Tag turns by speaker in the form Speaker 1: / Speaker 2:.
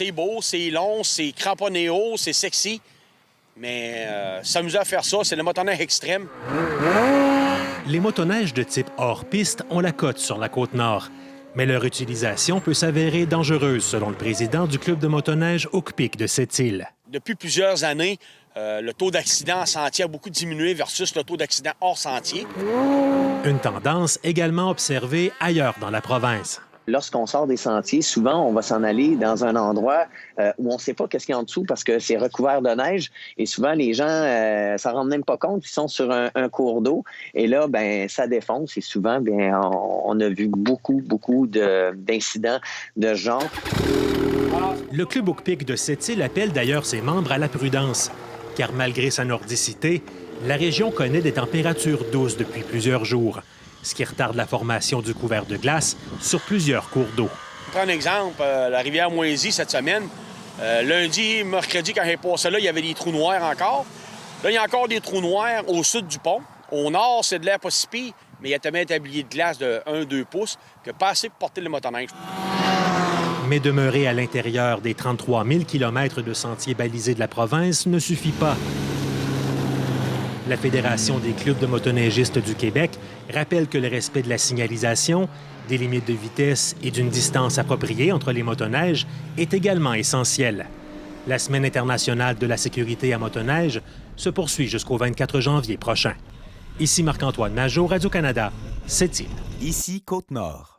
Speaker 1: C'est beau, c'est long, c'est cramponné haut, c'est sexy. Mais s'amuser à faire ça, c'est le motoneige extrême.
Speaker 2: Les motoneiges de type hors-piste ont la cote sur la Côte-Nord. Mais leur utilisation peut s'avérer dangereuse, selon le président du club de motoneige Hook-Pick de Sept-Îles.
Speaker 1: Depuis plusieurs années, le taux d'accident en sentier a beaucoup diminué versus le taux d'accident hors sentier.
Speaker 2: Une tendance également observée ailleurs dans la province.
Speaker 3: Lorsqu'on sort des sentiers, souvent, on va s'en aller dans un endroit où on ne sait pas qu'est-ce qu'il y a en dessous parce que c'est recouvert de neige. Et souvent, les gens ne s'en rendent même pas compte. Ils sont sur un cours d'eau. Et là, ben, ça défonce. Et souvent, bien, on a vu beaucoup d'incidents de ce genre.
Speaker 2: Le club Hook-Pick de Sept-Îles appelle d'ailleurs ses membres à la prudence. Car malgré sa nordicité, la région connaît des températures douces depuis plusieurs jours, ce qui retarde la formation du couvert de glace sur plusieurs cours d'eau.
Speaker 1: Je prends un exemple, la rivière Moisy cette semaine. Lundi, mercredi, quand j'ai passé là, il y avait des trous noirs encore. Là, il y a encore des trous noirs au sud du pont. Au nord, c'est de l'air pas si pire, mais il y a tellement un tablier de glace de 1-2 pouces que pas assez pour porter le motoneige.
Speaker 2: Mais demeurer à l'intérieur des 33 000 km de sentiers balisés de la province ne suffit pas. La Fédération des clubs de motoneigistes du Québec rappelle que le respect de la signalisation, des limites de vitesse et d'une distance appropriée entre les motoneiges est également essentiel. La Semaine internationale de la sécurité à motoneige se poursuit jusqu'au 24 janvier prochain. Ici Marc-Antoine Nageau, Radio-Canada, Sept-Îles.
Speaker 4: Ici Côte-Nord.